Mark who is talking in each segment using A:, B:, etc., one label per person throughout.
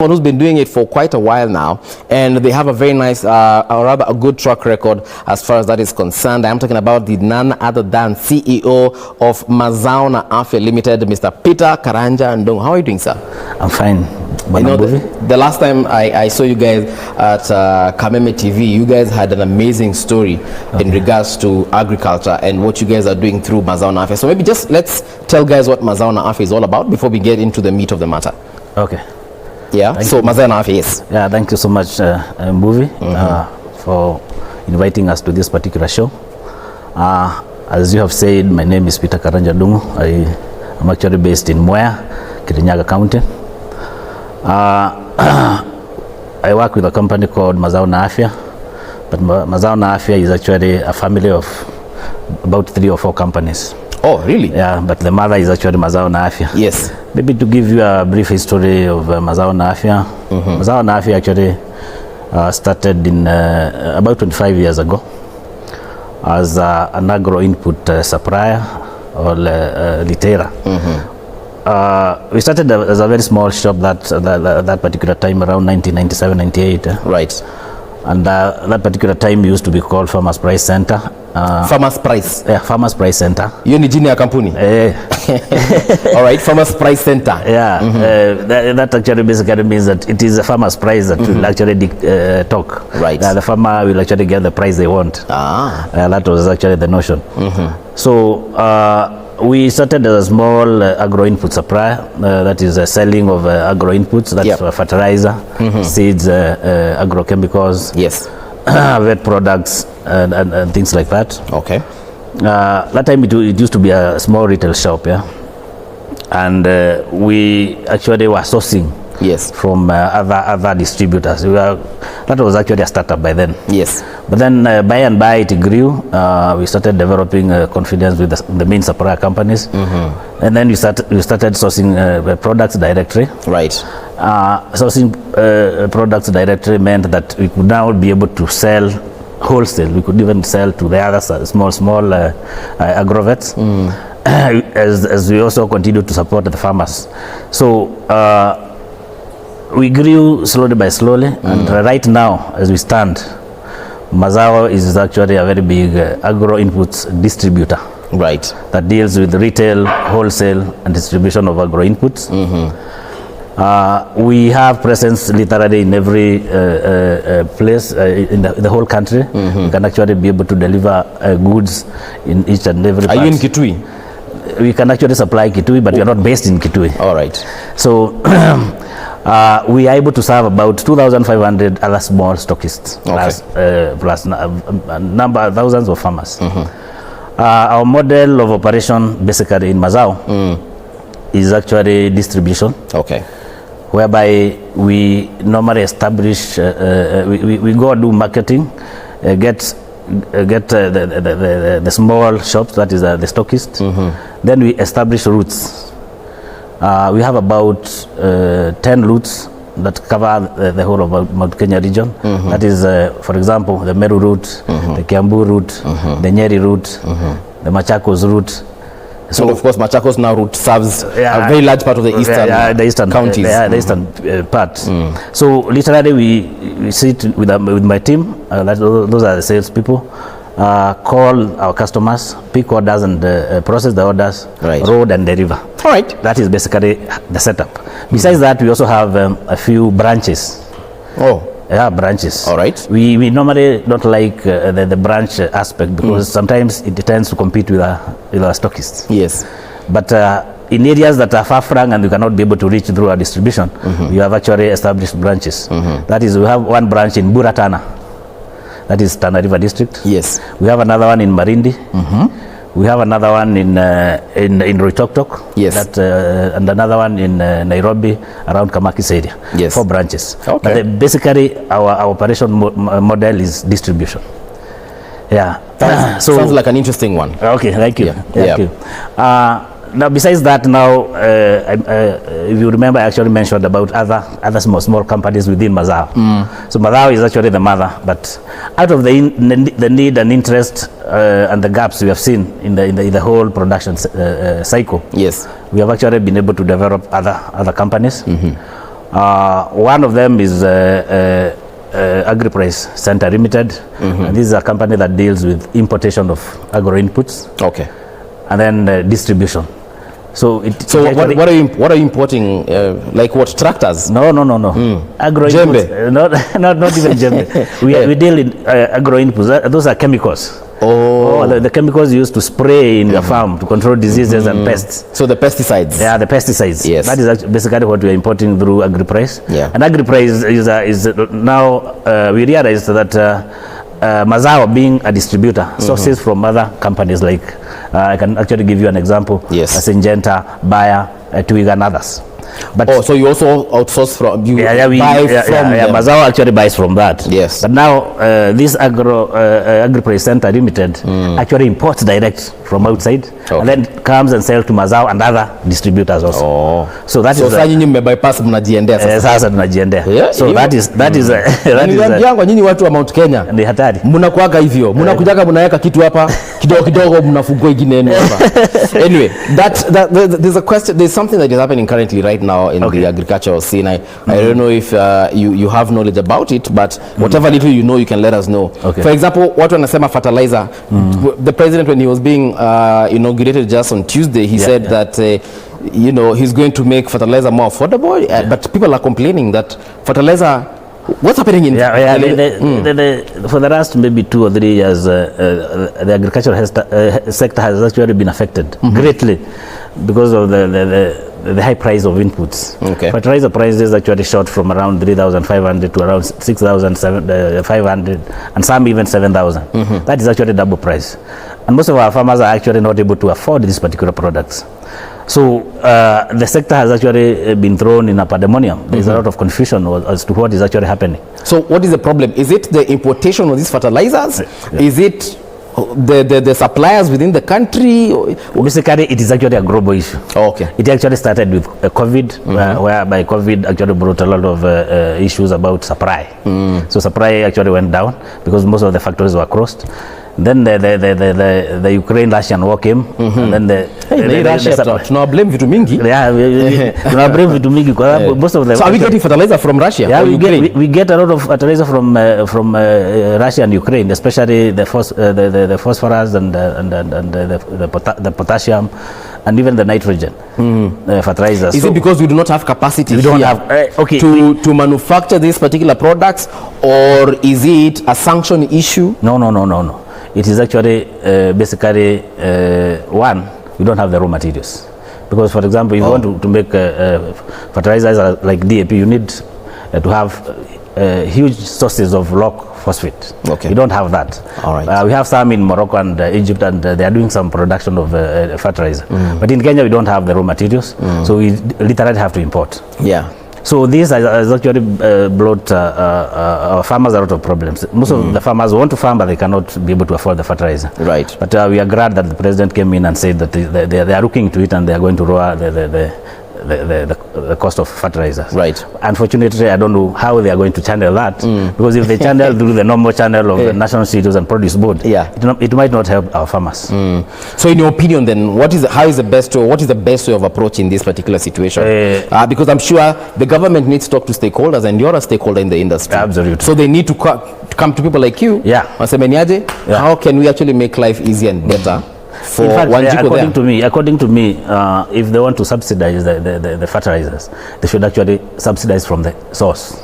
A: someone who's been doing it for quite a while now, and they have a very nice, or rather a good track record as far as that is concerned. I'm talking about the none other than CEO of Mazao na Afya Ltd, Mr. Peter Karanja Ndong. How are you doing, sir?
B: I'm fine.
A: You know, the last time I saw you guys at K24TV, you guys had an amazing story in regards to agriculture and what you guys are doing through Mazao na Afya. So maybe just let's tell guys what Mazao na Afya is all about before we get into the meat of the matter.
B: Okay.
A: Yeah, so Mazao na Afya, yes.
B: Yeah, thank you so much, Mbuvi, for inviting us to this particular show. As you have said, my name is Peter Karanja Ndong. I'm actually based in Mwea, Karanja County. I work with a company called Mazao na Afya, but Mazao na Afya is actually a family of about 3 or 4 companies.
A: Oh, really?
B: Yeah, but the mother is actually Mazao na Afya.
A: Yes.
B: Maybe to give you a brief history of Mazao na Afya. Mazao na Afya actually started in about 25 years ago as an agro-input supplier or retailer. We started as a very small shop that particular time, around 1997-98.
A: Right.
B: And that particular time used to be called Farmers Price Centre.
A: Farmers Price?
B: Yeah, Farmers Price Centre.
A: You're in junior company? All right, Farmers Price Centre.
B: Yeah, that actually basically means that it is a farmer's price that will actually talk.
A: Right.
B: The farmer will actually get the price they want. That was actually the notion. So we started as a small agro-input supplier, that is selling of agro-inputs, that's fertilizer, seeds, agrochemicals,
A: yes,
B: vet products, and things like that.
A: Okay.
B: That time it used to be a small retail shop, yeah, and we actually were sourcing from other distributors. That was actually a startup by then. Yes. But then by and by it grew. We started developing confidence with the main supplier companies, and then we started sourcing products directly. Right. Sourcing products directly meant that we could now be able to sell wholesale. We could even sell to the other small agrovets, as we also continue to support the farmers. So we grew slowly by slowly, and right now, as we stand, Mazao is actually a very big agro-inputs distributor. Right. That deals with retail, wholesale, and distribution of agro-inputs. We have presence literally in every place in the whole country. We can actually be able to deliver goods in each and every part. Are you in Kitui? We can actually supply Kitui, but we are not based in Kitui. All right. So we are able to serve about 2,500 other small stockists, plus thousands of farmers. Our model of operation basically in Mazao is actually distribution. Okay. Whereby we normally establish, we go do marketing, get the small shops, that is the stockists. Then we establish routes. We have about 10 routes that cover the whole of Mount Kenya region. That is, for example, the Meru route, the Kiambu route, the Nyeri route, the Machakos route. So, and of course, Machakos now route serves a very large part of the eastern counties. The eastern part. So literally we sit with my team, those are the salespeople, call our customers, pick orders and process the orders, road and deliver. All right. That is basically the setup. Besides that, we also have a few branches. Oh. Yeah, branches. All right. We normally don't like the branch aspect because sometimes it tends to compete with our stockists. Yes. But in areas that are far-flung and we cannot be able to reach through our distribution, we have actually established branches. That is, we have one branch in Bura, Tana. That is Tana River District. Yes. We have another one in Malindi. We have another one in Loitoktok. Yes. And another one in Nairobi, around Kamakis area. Yes. 4 branches. Okay. But basically, our operation model is distribution. Yeah. Sounds like an interesting one. Okay, thank you. Thank you. Now, besides that, now, if you remember, I actually mentioned about other small companies within Mazao. So Mazao is actually the mother, but out of the need and interest and the gaps we have seen in the whole production cycle, yes, we have actually been able to develop other companies. One of them is Agri-Price Centre Ltd. And this is a company that deals with importation of agro inputs.
A: Okay.
B: And then distribution. So
A: what are you importing? Like what, tractors?
B: No. Agro inputs. Not even jembe. We deal in agro inputs. Those are chemicals. The chemicals used to spray in your farm to control diseases and pests.
A: So the pesticides.
B: Yeah, the pesticides.
A: Yes.
B: That is basically what we are importing through Agri-Price.
A: Yeah.
B: And Agri-Price is now we realize that Mazao being a distributor sources from other companies like I can actually give you an example.
A: Yes.
B: Syngenta, Bayer, Twig and others. But
A: so you also outsource from them.
B: Mazao actually buys from that.
A: Yes.
B: But now this Agri-Price Centre Ltd actually imports direct from outside and then comes and sells to Mazao and other distributors also. So that is
A: nyinyi mmebypass mnajiendea sasa.
B: Sasa tunajiendea. So that is
A: yangu nyinyi watu wa Mount Kenya.
B: Ni hatari.
A: Mnakuaga hivyo. Mnakujaga mnaweka kitu hapa kidogo mnafungua ingine hapa. Anyway, there's a question, there's something that is happening currently right now in the agricultural scene. I don't know if you have knowledge about it, but whatever little you know, you can let us know.
B: Okay.
A: For example, watu wanasema fertilizer. The president, when he was being inaugurated just on Tuesday, he said that he's going to make fertilizer more affordable, but people are complaining that fertilizer, what's happening in
B: for the last maybe 2 or 3 years, the agricultural sector has actually been affected greatly because of the high price of inputs.
A: Okay.
B: Fertilizer prices actually shot from around 3,500 to around 6,500 and some even 7,000. That is actually double price. And most of our farmers are actually not able to afford these particular products. So the sector has actually been thrown in a pandemonium. There's a lot of confusion as to what is actually happening.
A: So what is the problem? Is it the importation of these fertilizers? Is it the suppliers within the country?
B: Basically, it is actually a global issue.
A: Okay.
B: It actually started with COVID, whereby COVID actually brought a lot of issues about supply. So supply actually went down because most of the factories were closed. Then the Ukraine-Russian war came, and then
A: tuna blame vitu mingi.
B: Tuna blame vitu mingi kwa most of the.
A: So are we getting fertilizer from Russia?
B: Yeah, we get a lot of fertilizer from Russia and Ukraine, especially the phosphorus and the potassium and even the nitrogen fertilizers.
A: Is it because we do not have capacity to manufacture these particular products, or is it a sanction issue?
B: No. It is actually basically one, we don't have the raw materials. Because, for example, if you want to make fertilizers like DAP, you need to have huge sources of rock phosphate.
A: Okay.
B: You don't have that.
A: All right.
B: We have some in Morocco and Egypt, and they are doing some production of fertilizer. But in Kenya, we don't have the raw materials, so we literally have to import.
A: Yeah.
B: So this has actually brought our farmers a lot of problems. Most of the farmers want to farm, but they cannot be able to afford the fertilizer.
A: Right.
B: But we are glad that the president came in and said that they are looking into it and they are going to lower the cost of fertilizers.
A: Right.
B: Unfortunately, I don't know how they are going to channel that, because if they channel through the normal channel of the National Cereals and Produce Board, it might not help our farmers.
A: So in your opinion then, what is the best way of approaching this particular situation? Because I'm sure the government needs to talk to stakeholders, and you're a stakeholder in the industry.
B: Absolutely.
A: So they need to come to people like you. How can we actually make life easier and better? In fact,
B: according to me, if they want to subsidize the fertilizers, they should actually subsidize from the source.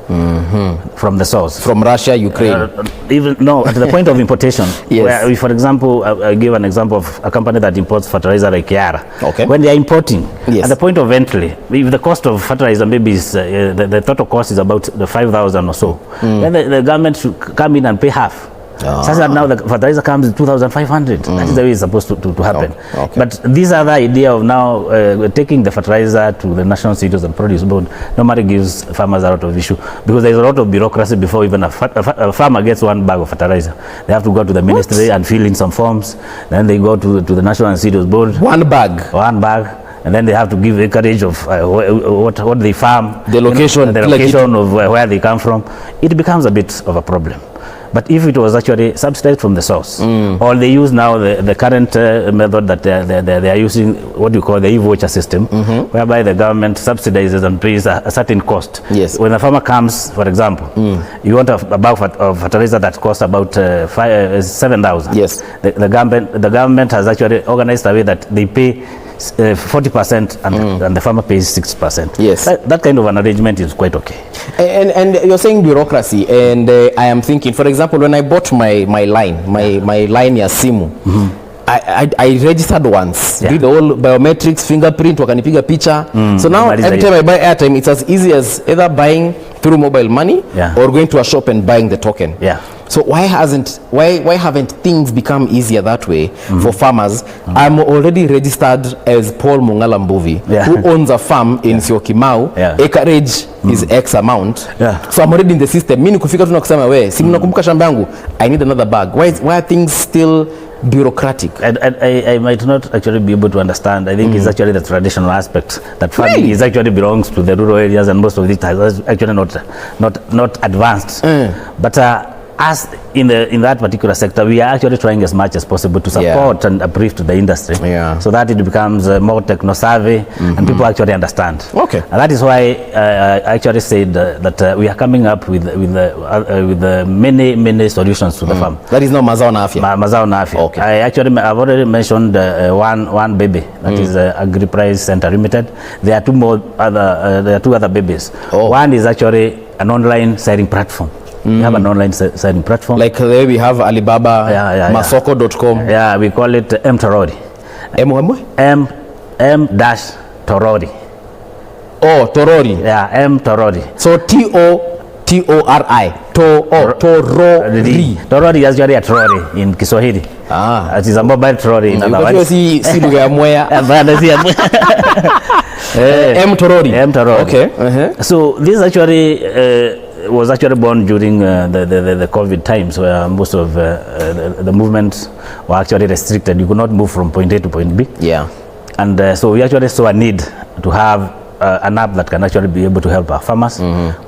B: From the source.
A: From Russia, Ukraine.
B: At the point of importation. Where we, for example, I give an example of a company that imports fertilizer like Kiara.
A: Okay.
B: When they are importing, at the point of entry, if the cost of fertilizer maybe is the total cost is about the 5,000 or so, then the government should come in and pay half. Such that now the fertilizer comes in 2,500. That is the way it's supposed to happen.
A: Okay.
B: But these are the idea of now taking the fertilizer to the National Cereals and Produce Board normally gives farmers a lot of issue, because there is a lot of bureaucracy before even a farmer gets one bag of fertilizer. They have to go to the ministry and fill in some forms. Then they go to the National Cereals Board.
A: One bag.
B: And then they have to give acreage of what they farm,
A: the location
B: of where they come from. It becomes a bit of a problem. But if it was actually subsidized from the source, or they use now the current method that they are using, what do you call the e-voucher system, whereby the government subsidizes and pays a certain cost.
A: Yes.
B: When a farmer comes, for example, you want a bag of fertilizer that costs about 7,000.
A: Yes.
B: The government has actually organized a way that they pay 40% and the farmer pays 60%.
A: Yes.
B: That kind of an arrangement is quite okay.
A: And you're saying bureaucracy, and I am thinking, for example, when I bought my line ya simu, I registered once, did all biometrics, fingerprint, wakanipiga picha. So now every time I buy airtime, it's as easy as either buying through mobile money or going to a shop and buying the token. So why haven't things become easier that way for farmers? I'm already registered as Paul Mungala Mbuvi, who owns a farm in Syokimau. Acreage is X amount. So I'm already in the system. Mimi kufika tu na kusema we, si mnakumbuka shamba yangu, I need another bag. Why are things still bureaucratic?
B: I might not actually be able to understand. I think it's actually the traditional aspect that farming is actually belongs to the rural areas, and most of it is actually not advanced. But as in that particular sector, we are actually trying as much as possible to support and uplift to the industry, so that it becomes more techno-savvy and people actually understand.
A: Okay.
B: And that is why I actually said that we are coming up with many solutions to the farm.
A: That is not Mazao Nafia.
B: Mazao Nafia.
A: Okay.
B: I've already mentioned one baby, that is Agri-Price Centre Ltd. There are two other babies. One is actually an online selling platform. We have an online selling platform.
A: Like there we have Alibaba, Masoko.com.
B: Yeah, we call it M-Tolori. M-Tolori.
A: Oh, Torori.
B: Yeah, M-Tolori.
A: So T-O-R-I. Torori.
B: Torori is actually a trolley in Kiswahili. It is a mobile trolley in other words.
A: Si lugha ya Mwea. M-Tolori.
B: M-Tolori.
A: Okay.
B: So this actually was actually born during the COVID times, where most of the movements were actually restricted. You could not move from point A to point B.
A: Yeah.
B: And so we actually saw a need to have an app that can actually be able to help our farmers.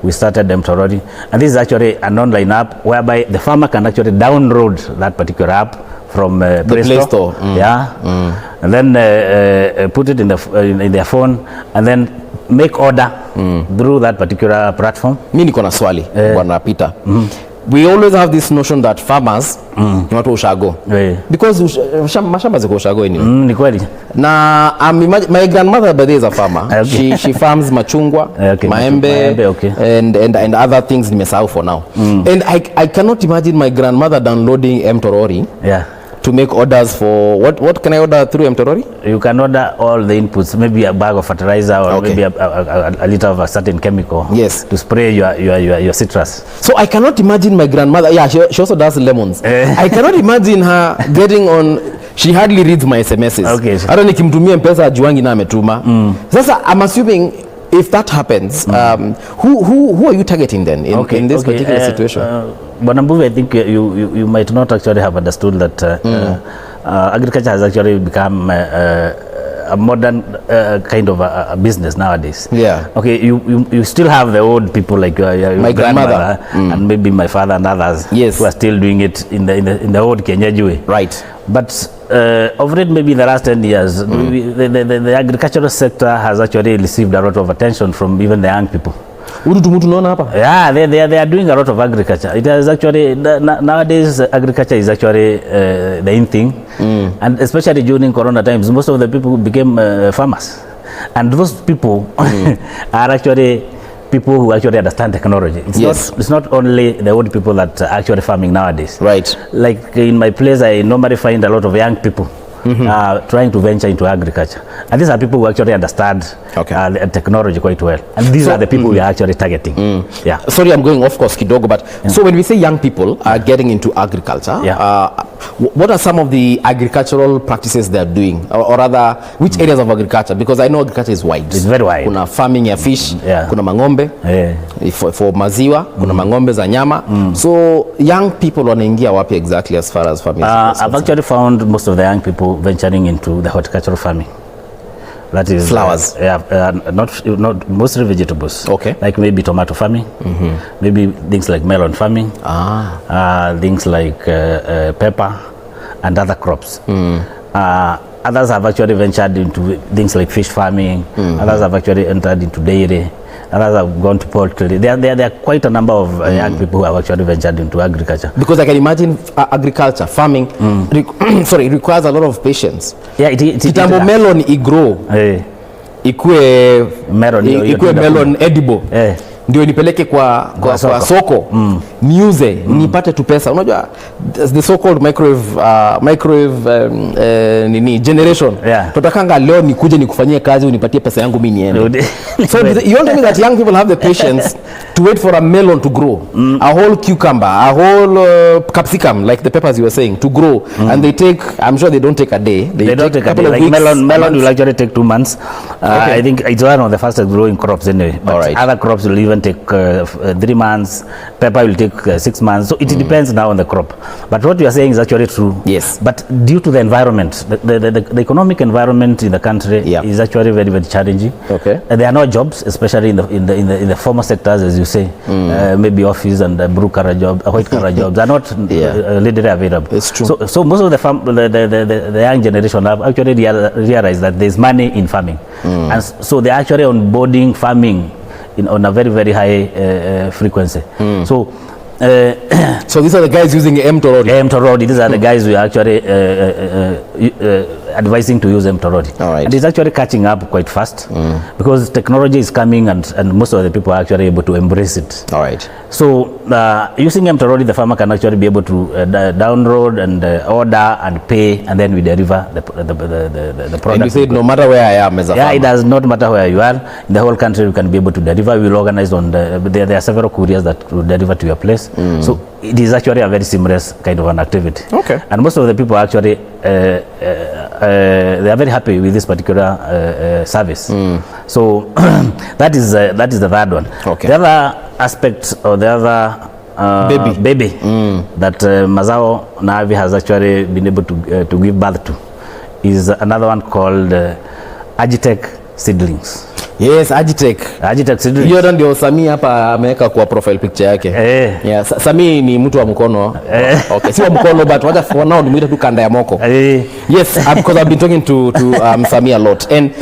B: We started M-Tolori, and this is actually an online app whereby the farmer can actually download that particular app from Play Store. And then put it in their phone, and then make order through that particular platform.
A: Mimi niko na swali Bwana Peter. We always have this notion that farmers ni watu ushago. Because mashamba ziko ushago anyway.
B: Ni kweli.
A: Na my grandmother by the way is a farmer. She farms machungwa, maembe, and other things nimesahau for now. And I cannot imagine my grandmother downloading M-Tolori. To make orders for what can I order through M-Tolori?
B: You can order all the inputs, maybe a bag of fertilizer or maybe a liter of a certain chemical.
A: Yes.
B: To spray your citrus.
A: So I cannot imagine my grandmother. Yeah, she also does lemons. I cannot imagine her getting on. She hardly reads my SMSs.
B: Okay.
A: Hata nikimtumia mpesa ajuangi na ametuma. Sasa I'm assuming if that happens, who are you targeting then in this particular situation?
B: Bwana Mbuvi, I think you might not actually have understood that agriculture has actually become a modern kind of a business nowadays. Okay, you still have the old people like my grandmother and maybe my father and others who are still doing it in the old Kenyaji way.
A: Right.
B: But over it maybe in the last 10 years, the agricultural sector has actually received a lot of attention from even the young people. Yeah, they are doing a lot of agriculture. It is actually nowadays agriculture is actually the in thing, and especially during Corona times, most of the people became farmers, and those people are actually people who actually understand technology. It's not only the old people that are actually farming nowadays.
A: Right.
B: Like in my place, I normally find a lot of young people trying to venture into agriculture, and these are people who actually understand the technology quite well, and these are the people we are actually targeting.
A: Sorry, I'm going off course kidogo, but so when we say young people are getting into agriculture, what are some of the agricultural practices they are doing, or rather which areas of agriculture? Because I know agriculture is wide.
B: It's very wide.
A: Kuna farming ya fish, kuna mangombe for maziwa, kuna mangombe za nyama. So young people wanaingia wapi exactly as far as farming is concerned?
B: I've actually found most of the young people venturing into the horticultural farming. That is
A: flowers.
B: Not mostly vegetables.
A: Okay.
B: Like maybe tomato farming, maybe things like melon farming, things like pepper and other crops. Others have actually ventured into things like fish farming. Others have actually entered into dairy. Others have gone to poultry. There are quite a number of young people who have actually ventured into agriculture.
A: Because I can imagine agriculture, farming, requires a lot of patience.
B: Yeah,
A: Kitambo melon igrow. Ikue melon edible. Ndio nipeleke kwa soko niuze nipate tu pesa. Unajua the so called microwave generation. Tutakanga leo nikuje nikufanyie kazi unipatie pesa yangu mimi niende. So you want to me that young people have the patience to wait for a melon to grow, a whole cucumber, a whole capsicum, like the peppers you were saying, to grow, and they take, I'm sure they don't take a day. They don't take a couple of weeks.
B: Melon will actually take 2 months. I think it's one of the fastest growing crops anyway. But other crops will even take 3 months. Pepper will take 6 months. So it depends now on the crop. But what you are saying is actually true.
A: Yes.
B: But due to the environment, the economic environment in the country is actually very, very challenging.
A: Okay.
B: There are no jobs, especially in the formal sectors, as you say. Maybe office and blue collar jobs, white collar jobs are not readily available.
A: It's true.
B: So most of the young generation have actually realized that there's money in farming, and so they're actually onboarding farming on a very, very high frequency. So
A: these are the guys using M-Tolori.
B: M-Tolori. These are the guys who are actually advising to use M-Tolori.
A: All right.
B: And it's actually catching up quite fast because technology is coming and most of the people are actually able to embrace it.
A: All right.
B: So using M-Tolori, the farmer can actually be able to download and order and pay, and then we deliver the product.
A: And you said no matter where I am as a farmer.
B: It does not matter where you are. In the whole country, you can be able to deliver. We will organize on there are several couriers that will deliver to your place. So it is actually a very seamless kind of an activity.
A: Okay.
B: And most of the people actually they are very happy with this particular service. So that is the third one.
A: Okay.
B: The other aspect or the other baby that Mazao Nafia has actually been able to give birth to is another one called Agitech Seedlings.
A: Yes, Agitech Seedlings. Hiyo ndio Sami hapa ameweka kwa profile picture yake. Yeah, Sami ni mtu wa mkono. Okay, si wa mkono but wacha for now nimuita tu kanda ya moko. Yes, because I've been talking to Sami a lot, and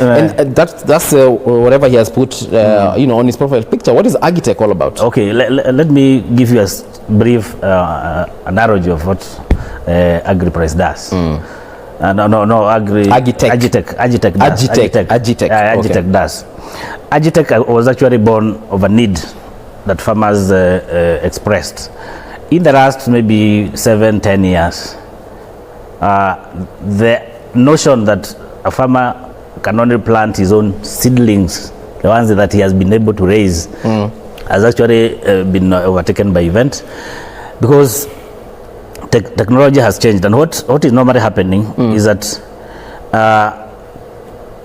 A: that's whatever he has put on his profile picture. What is Agitech all about? Okay,
B: let me give you a brief analogy of what Agri-Price does. Agitech does. Agitech was actually born of a need that farmers expressed in the last maybe 7-10 years. The notion that a farmer can only plant his own seedlings, the ones that he has been able to raise, has actually been overtaken by event, because technology has changed. And what is normally happening is that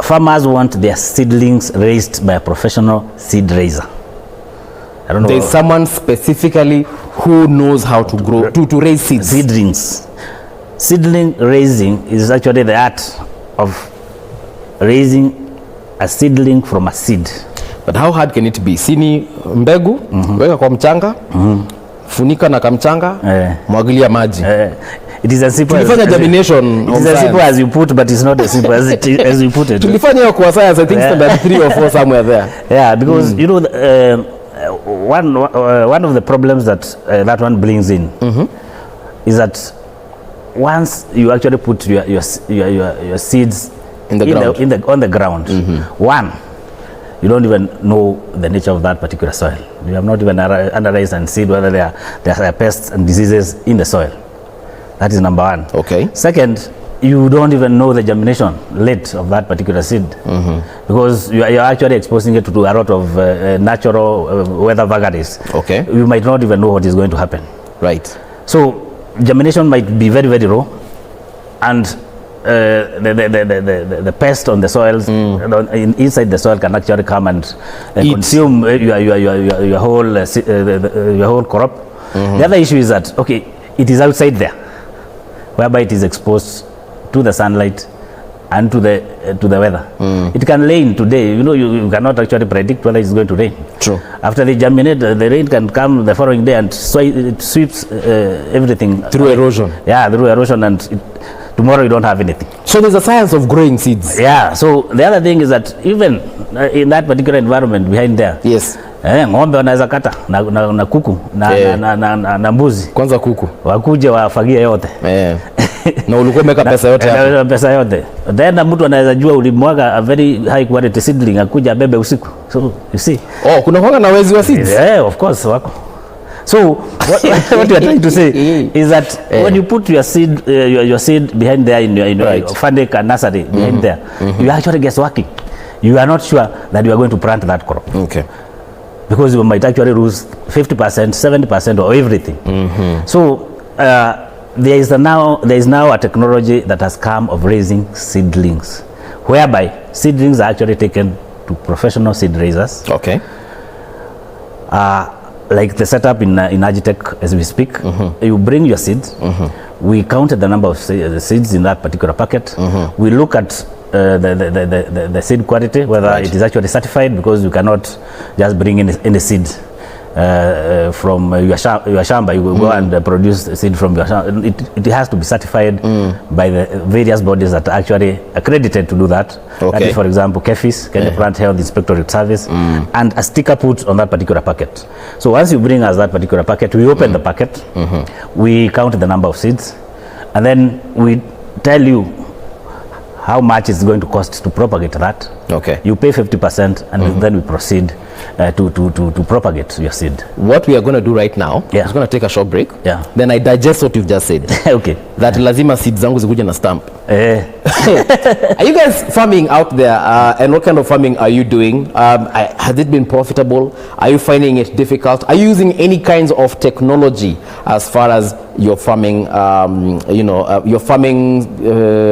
B: farmers want their seedlings raised by a professional seed raiser. I don't know.
A: There's someone specifically who knows how to grow, to raise seeds.
B: Seedlings. Seedling raising is actually the art of raising a seedling from a seed.
A: But how hard can it be? Sini mbegu, weka kwa mchanga, funika na kamchanga, mwagilia maji.
B: It is as simple as you put, but it's not as simple as you put it.
A: Tulifanya kwa science, I think standard 3 or 4 somewhere there.
B: Yeah, because you know one of the problems that that one brings in is that once you actually put your seeds
A: on
B: the ground, one, you don't even know the nature of that particular soil. You have not even analyzed and seen whether there are pests and diseases in the soil. That is number one.
A: Okay.
B: Second, you don't even know the germination rate of that particular seed, because you are actually exposing it to a lot of natural weather vagaries.
A: Okay.
B: You might not even know what is going to happen.
A: Right.
B: So germination might be very, very low, and the pest on the soils inside the soil can actually come and consume your whole crop. The other issue is that it is outside there, whereby it is exposed to the sunlight and to the weather. It can rain today. You know, you cannot actually predict whether it's going to rain.
A: True.
B: After they germinate, the rain can come the following day and it sweeps everything
A: through erosion.
B: Yeah, through erosion, and tomorrow you don't have anything.
A: So there's a science of growing seeds.
B: Yeah. So the other thing is that even in that particular environment behind there,
A: yes,
B: ng'ombe wanaweza kata na kuku na mbuzi.
A: Kwanza kuku
B: wakuje wafagie yote.
A: Na ulikuwa umeka pesa yote hapo.
B: Pesa yote. Then mtu anaweza jua ulimwaga a very high quality seedling akuja bebe usiku. So you see.
A: Oh, kuna kwanga na wezi wa seeds?
B: Yeah, of course wako. So what you are trying to say is that when you put your seed behind there in your fundic nursery behind there, you actually guess working. You are not sure that you are going to plant that crop.
A: Okay.
B: Because you might actually lose 50%, 70% of everything. So there is now a technology that has come of raising seedlings, whereby seedlings are actually taken to professional seed raisers.
A: Okay.
B: Like the setup in Agitech as we speak. You bring your seeds. We counted the number of seeds in that particular packet. We look at the seed quality, whether it is actually certified, because you cannot just bring in any seed from your shamba. You will go and produce seed from your shamba. It has to be certified by the various bodies that are actually accredited to do that. That is, for example, KEFIS, Kenya Plant Health Inspectorate Service, and a sticker put on that particular packet. So once you bring us that particular packet, we open the packet, we count the number of seeds, and then we tell you how much it's going to cost to propagate that. Okay. You pay 50%, and then we proceed to propagate your seed. What we are going to do right now is going to take a short break. Yeah. Then I digest what you've just said. Okay. That lazima seeds zangu zikuje na stamp. Are you guys farming out there? And what kind of farming are you doing? Has it been profitable? Are you finding it difficult? Are you using any kinds of technology as far as your farming, your farming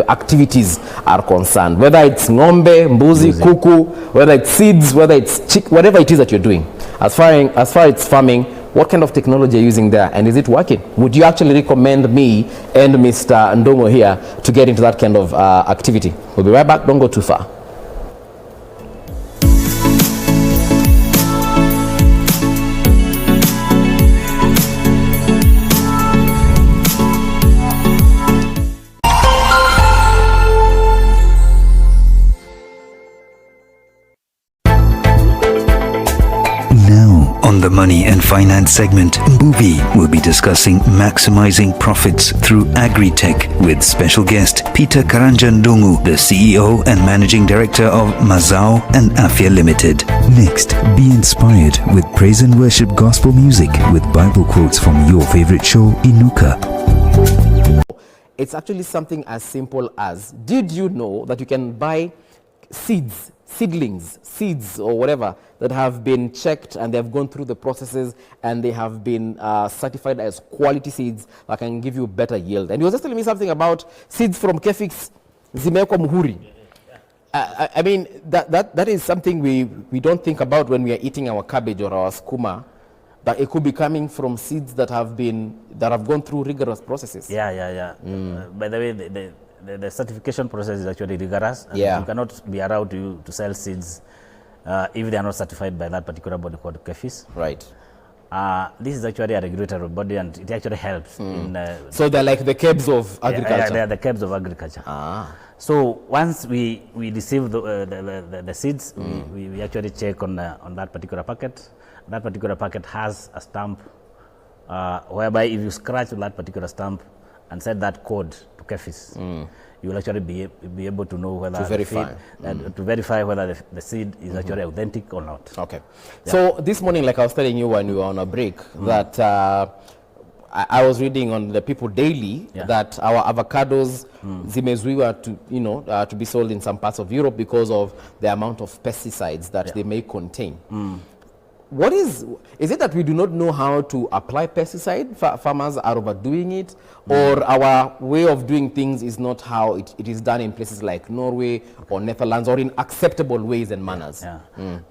B: activities are concerned? Whether it's ng'ombe, mbuzi, kuku, whether it's seeds, whether it's chick, whatever it is that you're doing. As far as farming, what kind of technology are you using there, and is it working? Would you actually recommend me and Mr. Ndongo here to get into that kind of activity? We'll be right back. Don't go too far.
C: On the Money and Finance segment, Mbuvi will be discussing maximizing profits through Agri-tech with special guest Peter Karanja, the CEO and Managing Director of Mazao and Afya Ltd. Next, be inspired with praise and worship gospel music with Bible quotes from your favorite show, Inuka.
A: It's actually something as simple as, did you know that you can buy seedlings, seeds or whatever that have been checked and they have gone through the processes and they have been certified as quality seeds that can give you better yield? And he was just telling me something about seeds from KEFIS zimewekwa muhuri. I mean, that is something we don't think about when we are eating our cabbage or our skuma, that it could be coming from seeds that have gone through rigorous processes. By the way, the certification process is actually rigorous, and you cannot be allowed to sell seeds if they are not certified by that particular body called KEFIS. Right. This is actually a regulatory body, and it actually helps in... so they're like the KEBS of agriculture? They are the KEBS of agriculture. So once we receive the seeds, we actually check on that particular packet. That particular packet has a stamp whereby if you scratch that particular stamp and set that code to KEFIS, you will actually be able to know whether to verify whether the seed is actually authentic or not. Okay. Yeah. So this morning, like I was telling you when we were on a break, that I was reading on the People Daily that our avocados zimezuiwa to be sold in some parts of Europe because of the amount of pesticides that they may contain. What is it that we do not know how to apply pesticide? Farmers are overdoing it, or our way of doing things is not how it is done in places like Norway or Netherlands, or in acceptable ways and manners?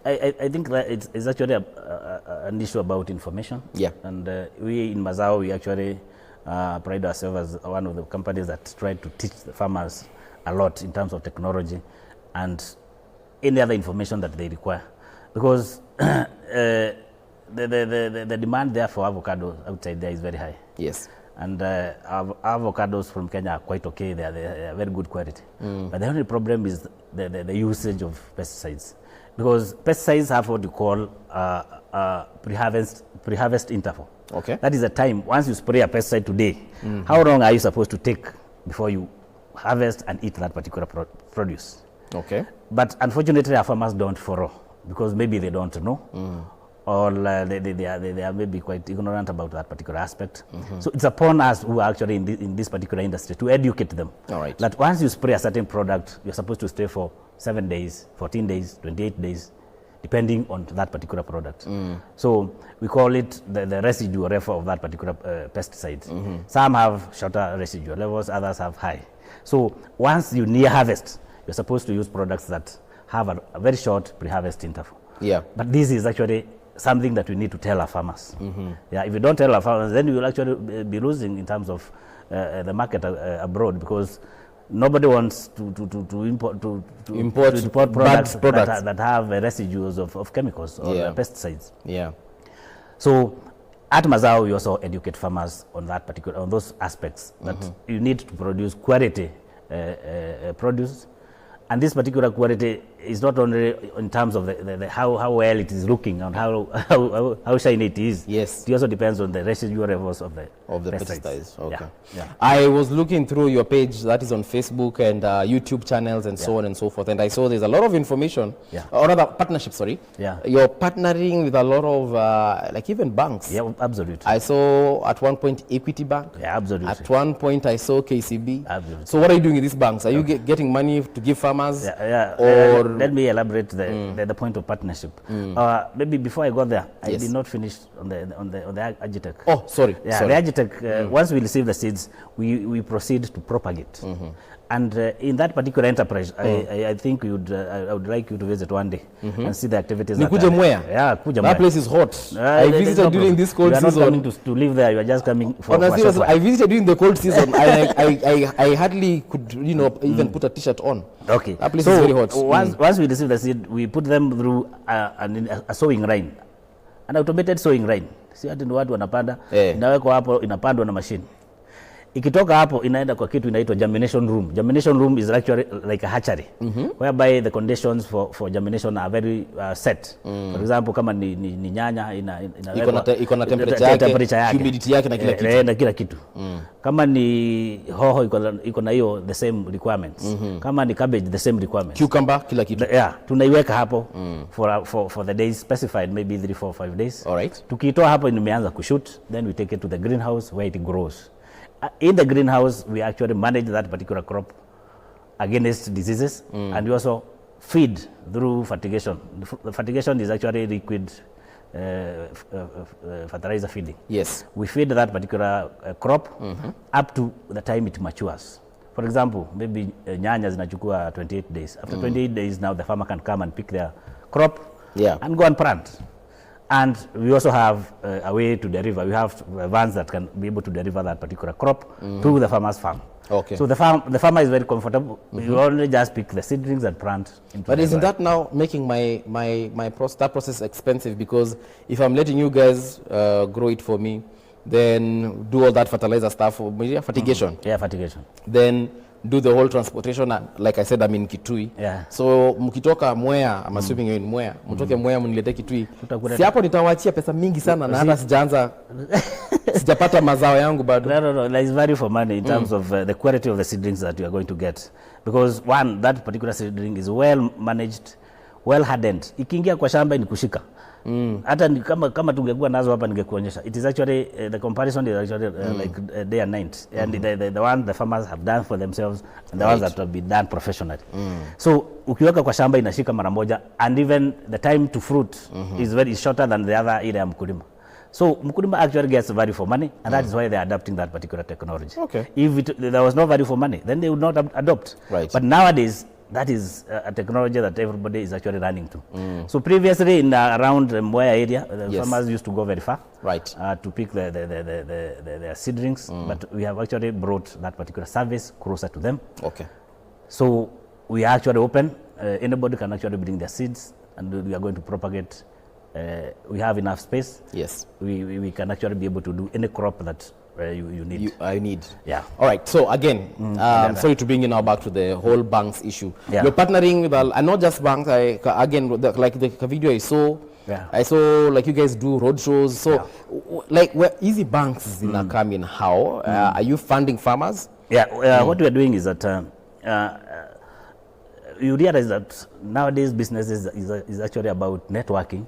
A: I think that it's actually an issue about information. And we in Mazao, we actually pride ourselves as one of the companies that try to teach the farmers
B: a lot in terms of technology and any other information that they require, because the demand there for avocado outside there is very high.
A: Yes.
B: And avocados from Kenya are quite okay. They are very good quality. But the only problem is the usage of pesticides, because pesticides have what you call pre-harvest interval.
A: Okay.
B: That is the time, once you spray a pesticide today, how long are you supposed to take before you harvest and eat that particular produce?
A: Okay.
B: But unfortunately, our farmers don't follow, because maybe they don't know, or they are maybe quite ignorant about that particular aspect. So it's upon us who are actually in this particular industry to educate them.
A: All right.
B: That once you spray a certain product, you're supposed to stay for 7 days, 14 days, 28 days, depending on that particular product. So we call it the residual level of that particular pesticide. Some have shorter residual levels, others have high. So once you near harvest, you're supposed to use products that have a very short pre-harvest interval.
A: Yeah.
B: But this is actually something that we need to tell our farmers. Yeah, if you don't tell our farmers, then you will actually be losing in terms of the market abroad, because nobody wants to import products that have residues of chemicals or pesticides.
A: Yeah.
B: So at Mazao, we also educate farmers on that particular, on those aspects, that you need to produce quality produce. And this particular quality is not only in terms of how well it is looking and how shiny it is.
A: Yes.
B: It also depends on the residual levels of the
A: pesticides. Okay.
B: Yeah.
A: I was looking through your page that is on Facebook and YouTube channels and so on and so forth, and I saw there's a lot of information, or rather partnership, sorry.
B: Yeah.
A: You're partnering with a lot of like even banks.
B: Yeah, absolutely.
A: I saw at one point Equity Bank.
B: Yeah, absolutely.
A: At one point I saw KCB.
B: Absolutely.
A: So what are you doing with these banks? Are you getting money to give farmers?
B: Or let me elaborate the point of partnership. Maybe before I go there, I did not finish on the Agitech.
A: Oh, sorry.
B: Yeah, the Agitech. Once we receive the seeds, we proceed to propagate. And in that particular enterprise, I think I would like you to visit one day and see the activities.
A: Mwea?
B: Yeah, kuja Mwea.
A: That place is hot. I visited during this cold season.
B: You are not coming to live there. You are just coming for
A: honestly, I visited during the cold season. I hardly could, even put a t-shirt on.
B: Okay.
A: That place is very hot.
B: Once we receive the seed, we put them through a sowing line, an automated sowing line. Si hati ndio watu wanapanda, inawekwa hapo, inapandwa na machine. Ikitoka hapo inaenda kwa kitu inaitwa germination room. Germination room is actually like a hatchery, whereby the conditions for germination are very set. For example, kama ni nyanya
A: iko na temperature yake, humidity yake na kila kitu.
B: Kama ni hoho iko na hiyo the same requirements. Kama ni cabbage the same requirements.
A: Cucumber kila kitu.
B: Yeah, tunaiweka hapo for the days specified, maybe 3, 4, 5 days.
A: All right.
B: Tukitoa hapo imeanza kushoot, then we take it to the greenhouse where it grows. In the greenhouse, we actually manage that particular crop against diseases, and we also feed through fertigation. The fertigation is actually liquid fertilizer feeding.
A: Yes.
B: We feed that particular crop up to the time it matures. For example, maybe nyanya zinachukua 28 days. After 28 days, now the farmer can come and pick their crop and go and plant. And we also have a way to deliver. We have vans that can be able to deliver that particular crop to the farmer's farm.
A: Okay.
B: So the farmer is very comfortable. You only just pick the seedlings and plant into
A: But isn't that now making that process expensive? Because if I'm letting you guys grow it for me, then do all that fertilizer stuff, fertigation.
B: Yeah, fertigation.
A: Then do the whole transportation, like I said, I'm in Kitui.
B: Yeah.
A: So mkitoka Mwea, I'm assuming you're in Mwea, mtoke Mwea mnilete Kitui. Si hapo nitawachia pesa mingi sana na hata sijapata mazao yangu bado.
B: No, there is value for money in terms of the quality of the seedlings that you are going to get. Because one, that particular seedling is well managed, well hardened. Ikiingia kwa shamba ni kushika. Hata kama tungekuwa nazo hapa ningekuonyesha. It is actually the comparison is actually like day and night, and the one the farmers have done for themselves and the ones that have been done professionally. So ukiweka kwa shamba inashika mara moja, and even the time to fruit is very shorter than the other ile ya mkulima. So mkulima actually gets value for money, and that is why they are adopting that particular technology.
A: Okay.
B: If there was no value for money, then they would not adopt.
A: Right.
B: But nowadays, that is a technology that everybody is actually running to. So previously in around Mwea area, the farmers used to go very far,
A: right,
B: to pick the seedlings. But we have actually brought that particular service closer to them.
A: Okay.
B: So we are actually open. Anybody can actually bring their seeds, and we are going to propagate. We have enough space.
A: Yes.
B: We can actually be able to do any crop that you need.
A: I need.
B: Yeah.
A: All right. So again, sorry to bring you now back to the whole banks issue.
B: Yeah.
A: You're partnering with, and not just banks. Like the video I saw.
B: Yeah.
A: I saw like you guys do road shows. So, like, where easy banks is in coming? How are you funding farmers?
B: Yeah. What we are doing is that you realize that nowadays business is actually about networking,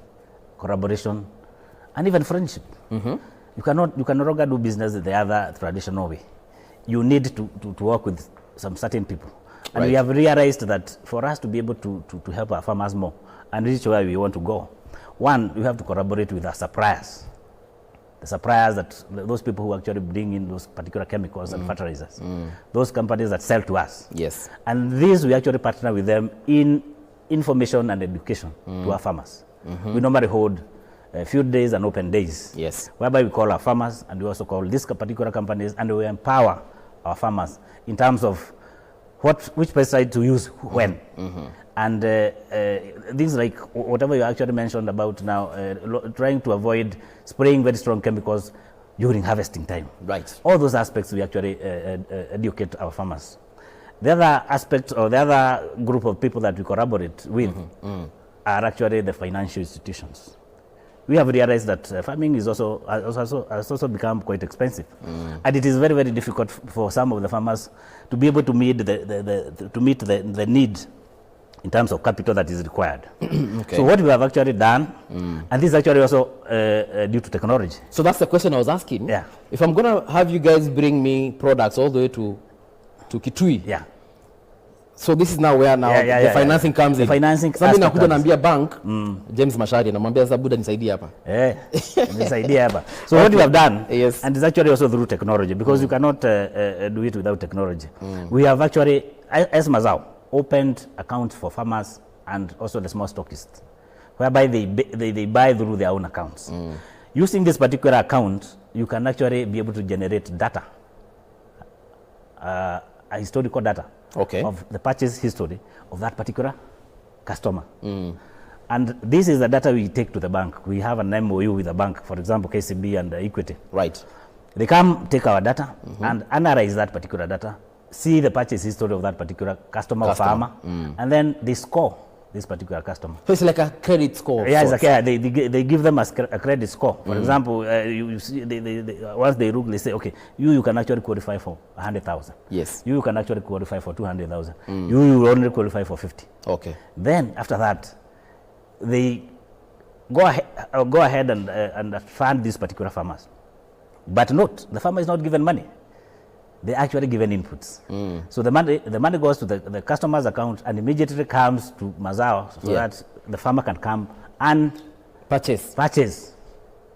B: collaboration, and even friendship. You can no longer do business the other traditional way. You need to work with some certain people. And we have realized that for us to be able to help our farmers more and reach where we want to go, one, we have to collaborate with our suppliers. The suppliers, those people who actually bring in those particular chemicals and fertilizers. Those companies that sell to us.
A: Yes.
B: And these, we actually partner with them in information and education to our farmers. We normally hold field days and open days.
A: Yes.
B: Whereby we call our farmers, and we also call these particular companies, and we empower our farmers in terms of which pesticide to use when. And things like whatever you actually mentioned about now, trying to avoid spraying very strong chemicals during harvesting time.
A: Right.
B: All those aspects we actually educate our farmers. The other aspect, or the other group of people that we collaborate with are actually the financial institutions. We have realized that farming is has also become quite expensive, and it is very, very difficult for some of the farmers to be able to meet the need in terms of capital that is required. So what we have actually done, and this is actually also due to technology.
A: So that's the question I was asking.
B: Yeah.
A: If I'm going to have you guys bring me products all the way to Kitui.
B: Yeah.
A: So this is now where the financing comes in.
B: The financing
A: Sasa mimi nakuja naambia bank, James Mashari, namwambia sasa buda nisaidie hapa.
B: Nisaidie hapa. So what we have done,
A: yes,
B: and it's actually also through technology, because you cannot do it without technology. We have actually, as Mazao, opened accounts for farmers and also the small stockists, whereby they buy through their own accounts. Using this particular account, you can actually be able to generate data, a historical data of the purchase history of that particular customer. And this is the data we take to the bank. We have an MOU with the bank, for example, KCB and Equity.
A: Right.
B: They come take our data and analyze that particular data, see the purchase history of that particular customer or farmer, and then they score this particular customer.
A: So it's like a credit score.
B: Yeah, it's like, they give them a credit score. For example, you see, once they look, they say, okay, you can actually qualify for 100,000.
A: Yes.
B: You can actually qualify for 200,000. You only qualify for 50.
A: Okay.
B: Then after that, they go ahead and fund these particular farmers. But note, the farmer is not given money. They're actually given inputs. So the money goes to the customer's account and immediately comes to Mazao, so that the farmer can come and purchase,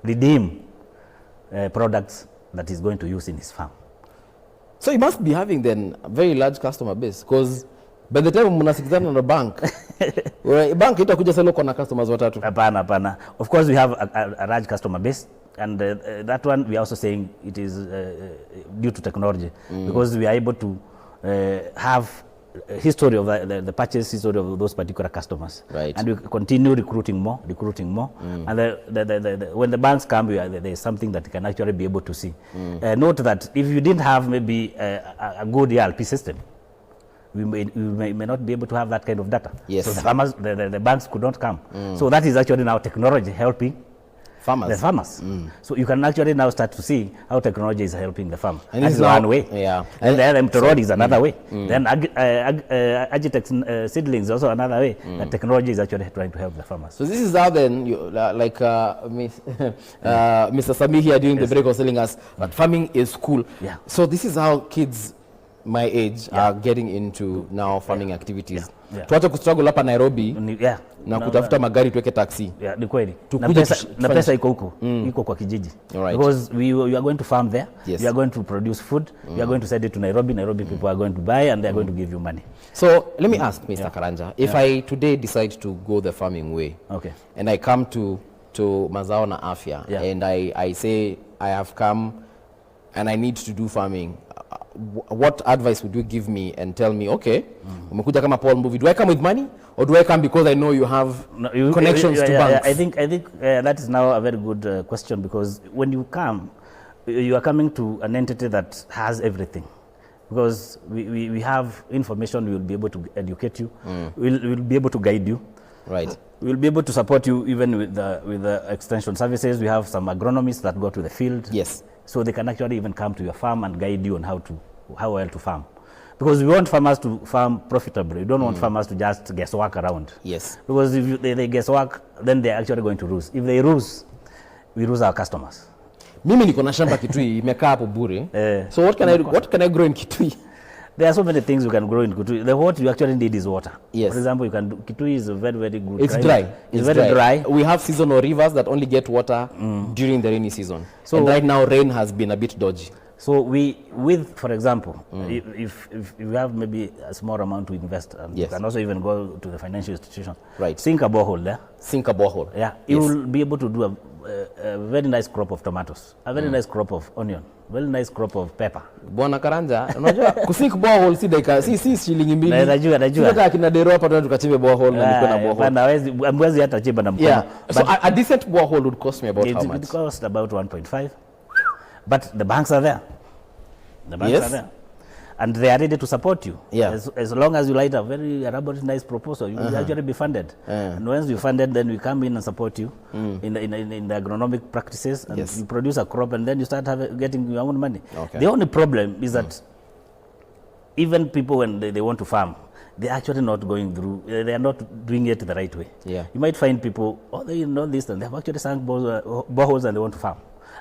B: redeem products that he's going to use in his farm.
A: So you must be having then a very large customer base, because by the time mnasikizana na bank, bank itakuja sasa uko na customers watatu.
B: Hapana. Of course, we have a large customer base. And that one, we are also saying it is due to technology, because we are able to have a history of the purchase history of those particular customers.
A: Right.
B: And we continue recruiting more. And when the banks come, there is something that you can actually be able to see. Note that if you didn't have maybe a good ERP system, we may not be able to have that kind of data.
A: Yes.
B: So the farmers, the banks could not come. So that is actually now technology helping the farmers. So you can actually now start to see how technology is helping the farm. And that's one way.
A: Yeah.
B: And then M-Tolori is another way. Then Agitech Seedlings is also another way that technology is actually trying to help the farmers.
A: So this is how then, Mr. Sami here during the break was telling us that farming is cool.
B: Yeah.
A: So this is how kids my age are getting into now farming activities. Tuache kustruggle hapa Nairobi na kutafuta magari tuweke taxi.
B: Yeah, ni kweli. Na pesa iko huko, iko kwa kijiji. Because we are going to farm there, we are going to produce food, we are going to send it to Nairobi, people are going to buy and they are going to give you money.
A: So let me ask Mr. Karanja, if I today decide to go the farming way, and I come to Mazao na Afya, and I say I have come and I need to do farming, what advice would you give me and tell me, okay, umekuja kama Paul Mbuvi, do I come with money or do I come because I know you have connections to banks?
B: I think that is now a very good question, because when you come, you are coming to an entity that has everything. Because we have information, we will be able to educate you, we'll be able to guide you.
A: Right.
B: We'll be able to support you even with the extension services. We have some agronomists that go to the field.
A: Yes.
B: So they can actually even come to your farm and guide you on how well to farm. Because we want farmers to farm profitably. We don't want farmers to just guesswork around.
A: Yes.
B: Because if they guesswork, then they're actually going to lose. If they lose, we lose our customers.
A: Mimi niko na shamba Kitui imekaa hapo bure. So what can I grow in Kitui?
B: There are so many things you can grow in Kitui. What you actually need is water.
A: Yes.
B: For example, Kitui is a very, very good.
A: It's dry.
B: It's very dry.
A: We have seasonal rivers that only get water during the rainy season. So and right now rain has been a bit dodgy. So
B: for example, if you have maybe a small amount to invest, and you can also even go to the financial institution.
A: Right.
B: Sink a borehole there.
A: Sink a borehole.
B: Yeah. You will be able to do a very nice crop of tomatoes, a very nice crop of onion, very nice crop of pepper.
A: Bwana Karanja, unajua kusink borehole si shilingi mbili.
B: Najua.
A: Sio kina dero hapa tunataka tukachimbe borehole na niko na borehole.
B: Bwana mwezi hata chimba na mkono.
A: Yeah. So a decent borehole would cost me about how much?
B: It costs about 1.5. But the banks are there. The banks are there. And they are ready to support you.
A: Yeah.
B: As long as you write a very elaborate, nice proposal, you will actually be funded. And once you're funded, then we come in and support you in the agronomic practices, and you produce a crop, and then you start getting your own money. Okay. The only problem is that even people, when they want to farm, they're actually not going through, they are not doing it the right way. Yeah. You might find people, they know this, and they have actually sunk boreholes and they want to farm.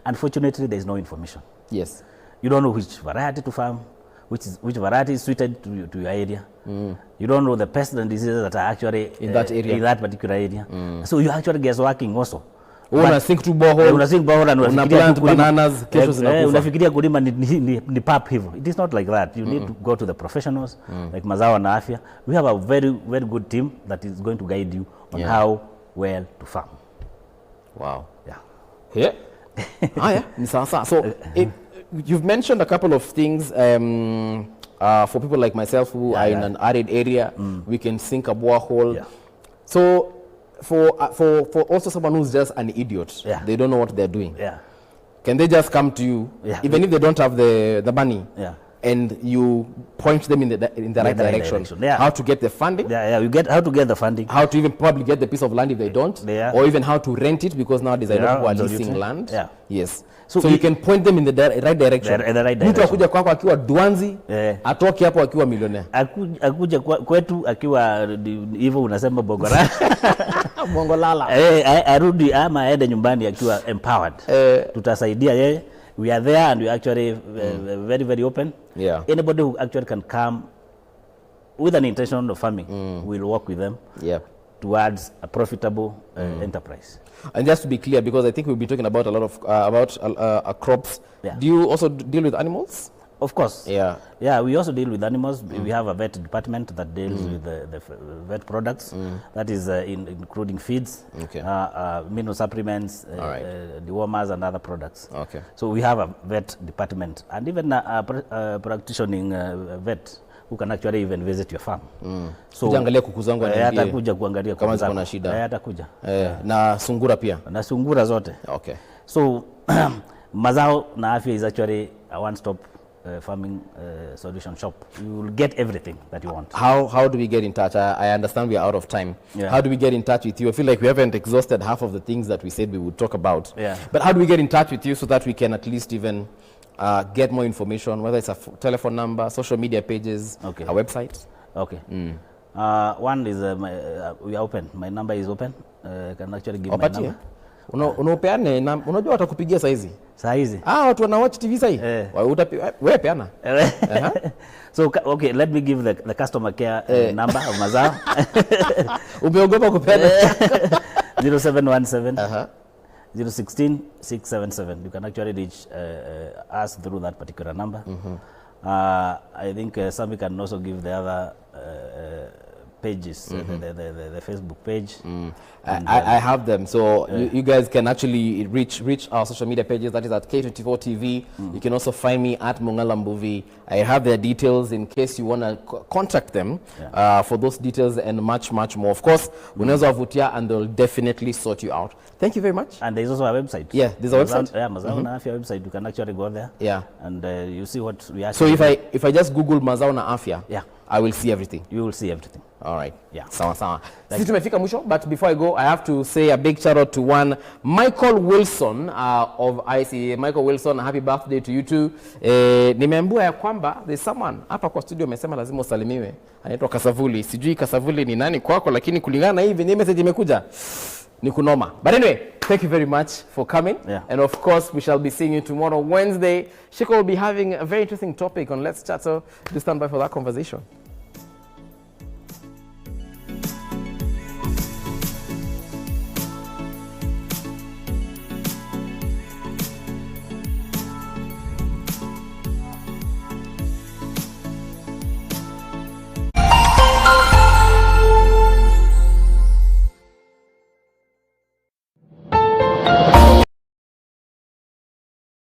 B: Unfortunately, there is no information.
A: Yes.
B: You don't know which variety to farm, which variety is suited to your area. You don't know the pests and diseases that are actually in that particular area. So you actually guessworking also.
A: Unasink tu borehole,
B: and
A: unaplant bananas, kesho zinakufa.
B: Unafikiria kulima ni pap hivyo. It is not like that. You need to go to the professionals like Mazao and Nafia. We have a very, very good team that is going to guide you on how well to farm.
A: Wow.
B: Yeah.
A: Ni sawa. So you've mentioned a couple of things for people like myself who are in an arid area. We can sink a borehole. Yeah. So for also someone who's just an idiot, they don't know what they're doing. Yeah. Can they just come to you, even if they don't have the money? Yeah. And you point them in the right direction. Yeah. How to get the funding.
B: You get how to get the funding.
A: How to even probably get the piece of land if they don't. Or even how to rent it, because nowadays I know who are leasing land. Yeah. Yes. So you can point them in the right direction. Mtu akuja kwako akiwa Dwanzi, atoke hapo akiwa millionaire.
B: Akuja kwetu akiwa hivyo unasema Bogora.
A: Bongolala.
B: Arudi ama aende nyumbani akiwa empowered. Tutasaidia yeye. We are there, and we are actually very, very open. Yeah. Anybody who actually can come with an intention of farming, we'll work with them towards a profitable enterprise.
A: And just to be clear, because I think we'll be talking about a lot of crops. Yeah. Do you also deal with animals?
B: Of course. Yeah, we also deal with animals. We have a vet department that deals with the vet products. That is including feeds, mineral supplements, dewormers, and other products. Okay. So we have a vet department, and even a practicing vet who can actually even visit your farm.
A: So kuangalia kuku zangu
B: atakuja kuangalia
A: kama ziko na shida.
B: Atakuja.
A: Na sungura pia.
B: Na sungura zote.
A: Okay.
B: So Mazao na Afya is actually a one-stop farming solution shop. You will get everything that you want.
A: How do we get in touch? I understand we are out of time. Yeah. How do we get in touch with you? I feel like we haven't exhausted half of the things that we said we would talk about. Yeah. But how do we get in touch with you so that we can at least even get more information, whether it's a telephone number, social media pages, a website?
B: Okay. One is we are open. My number is open. I can actually give my number.
A: Unapeane unajua watakupigia saa hizi. Watu wana watch TV saa hii. Wewe peana.
B: So okay, let me give the customer care number of Mazao.
A: Umeogopa kupeana?
B: 0717 016 677. You can actually reach us through that particular number. I think Sami can also give the other pages, the Facebook page.
A: I have them, so you guys can actually reach our social media pages. That is at K24TV. You can also find me at Mungalambuvi. I have their details in case you want to contact them for those details and much more. Of course, unaweza wavutia and they'll definitely sort you out. Thank you very much.
B: And there's also a website.
A: Yeah, there's a website.
B: Yeah, Mazao na Afya website. You can actually go there.
A: Yeah.
B: And you see what we are.
A: So if I just Google Mazao na Afya, I will see everything.
B: You will see everything.
A: All right.
B: Yeah.
A: Sawa. Sisi tumefika mwisho, but before I go, I have to say a big shout out to one Michael Wilson of IC. Michael Wilson, happy birthday to you too. Nimeambiwa ya kwamba there's someone hapa kwa studio amesema lazima usalimiwe. Anaitwa Kasavuli. Sijui Kasavuli ni nani kwako, lakini kulingana na hivi ni message imekuja. Ni kunoma. But anyway, thank you very much for coming. And of course, we shall be seeing you tomorrow, Wednesday. Shiko will be having a very interesting topic on Let's Chat, so do stand by for that conversation.